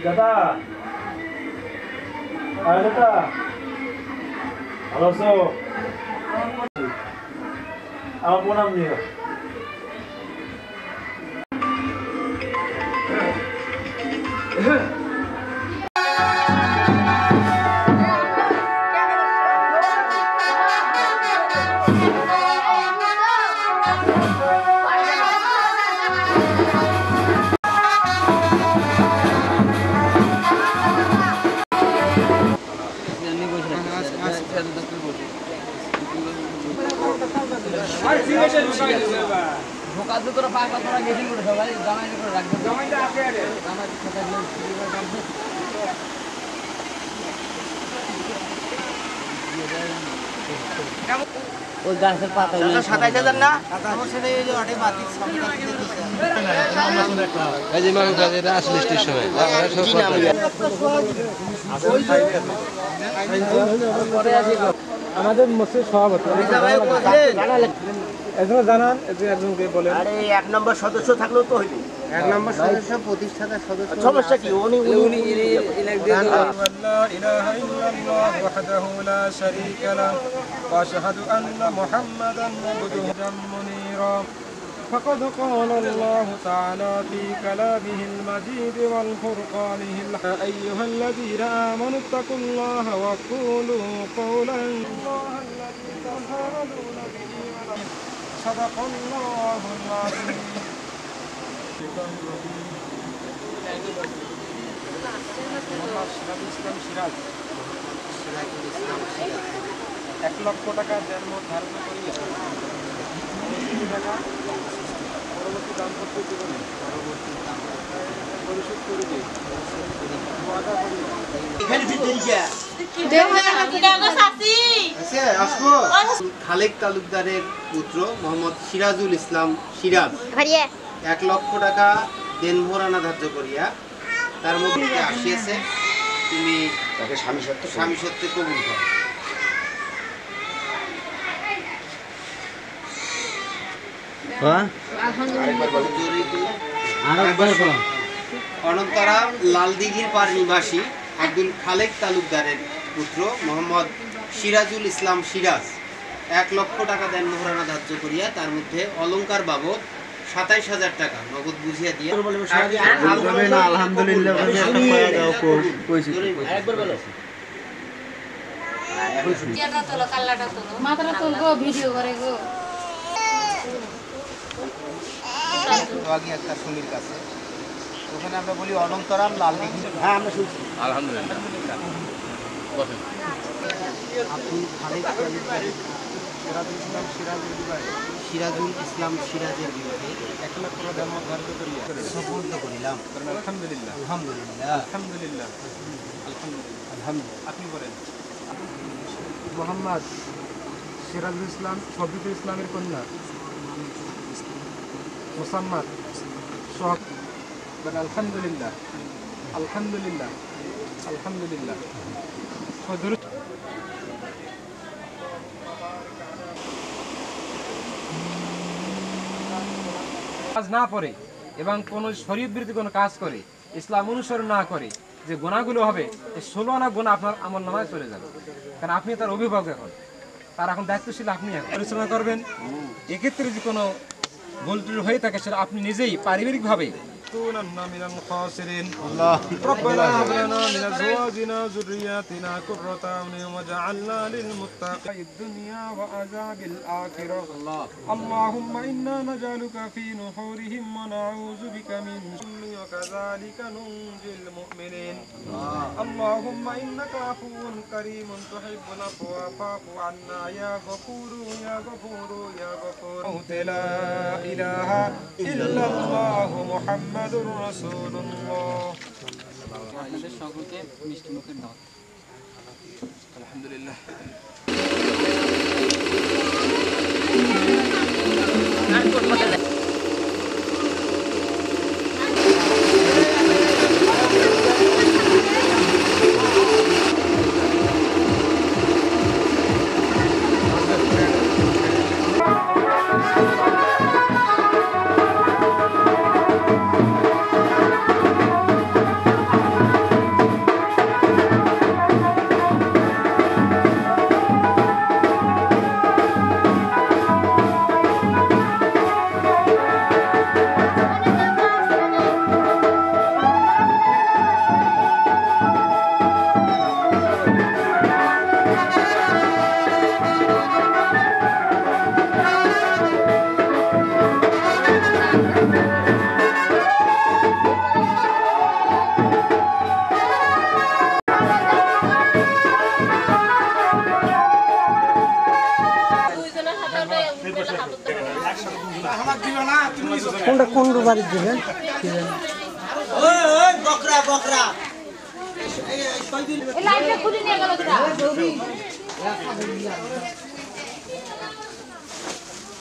দাদা আরে দাদা ভালো আছো? আমার প্রণাম নিও। ভোকাতে তোরা পাকা তোরা গেছিস করে সবাই জামাই করে রাখবে জামাইটা আছে আরে জামাই কথা বলে ওই গাছের পাতা 27000 না সমস্যা নেই যে আটে মাটি এই যে মাংস এটা আসলে স্টেজ সময় আমাদের মসজিদ সভাপতি একজন জানান একজনকে বলেন। আরে এক নম্বর সদস্য থাকলেও তো হইবে এক নম্বর সদস্য প্রতিষ্ঠাতা সদস্য সমস্যা কি উনি ইলেক্ট দিয়ে لا إله إلا الله وحده لا شريك له وأشهد أن محمدا عبده منيرا فقد قال الله تعالى في كلامه المجيد والفرقانه أيها الذين آمنوا اتقوا الله وقولوا قولا الله الذي تساءلون به صدق الله العظيم. সিরাজ 1 লক্ষ টাকা জন্ম ধারণ করিয়া পরবর্তী দাম্পত্য জীবনে পরিশোধ করিবে ওয়াদা করিবে। খালেক তালুকদারের পুত্র মোহাম্মদ সিরাজুল ইসলাম সিরাজ 1 লক্ষ টাকা দেনভরানা ধার্য করিয়া তার মধ্যে আসিয়াছে, তুমি তাকে স্বামী সত্ত্বে কবুল করো। অনন্তরা লালদিঘির পাড় নিবাসী আব্দুল খালেক তালুকদারের পুত্র মোহাম্মদ সিরাজুল ইসলাম সিরাজ 1 লক্ষ টাকা দেনমোহরানা ধার্য করিয়া তার মধ্যে অলংকার বাবদ 27000 টাকা নগদ বুঝিয়া দিয়ে আলহামদুলিল্লাহ একটা সুমির কাছে ওখানে আমরা বলি অনন্তরাম লালদিঘি। হ্যাঁ আমরা শুনছি আলহামদুলিল্লাহ। সিরাজুল ইসলাম সিরাজের বিরুদ্ধে 1 লক্ষ টাকা ধার্য করিয়া সুপর্দ করিলাম। আলহামদুলিল্লাহ আলহামদুলিল্লাহ আলহামদুলিল্লাহ আলহামদুলিল্লাহ। আপনি বলেন। মোহাম্মদ সিরাজুল ইসলাম শফিকুল ইসলামের কন্যা মোসাম্মদ সোহাগ। আলহামদুলিল্লাহ আলহামদুলিল্লাহ আলহামদুলিল্লাহ। কাজ না পড়ে এবং কোন শরীয়ত বিরোধী কোনো কাজ করে, ইসলাম অনুসরণ না করে যে গুনাহগুলো হবে, এই 16 আনা গুনাহ আপনার আমলনামায় চলে যাবে। কারণ আপনি তার অভিভাবক, এখন তার এখন দায়িত্বশীল আপনি পরিচালনা করবেন। এক্ষেত্রে যদি কোনো ভুল ত্রুটি হয়ে থাকে সেটা আপনি নিজেই পারিবারিকভাবে من الخاسرين ربنا هب لنا من ازواجنا ذرياتنا قرة اعين واجعلنا للمتقين الدنيا وعذاب الاخره اللهم انا نجعلك في نحورهم ونعوذ بك من شر وكذلك ننجي المؤمنين اللهم انك عفو كريم تحب العفو فاعف عنا يا غفور يا غفور يا غفور لا اله الا الله محمد রাসূলুল্লাহ। আপনাদের সকলকে মিষ্টি মুখের দাওয়াত। আলহামদুলিল্লাহ। কোনটা কোন বাড়ি দেবেন বকরা বকরা এই লাইনটা খুলে নিয়ে গেল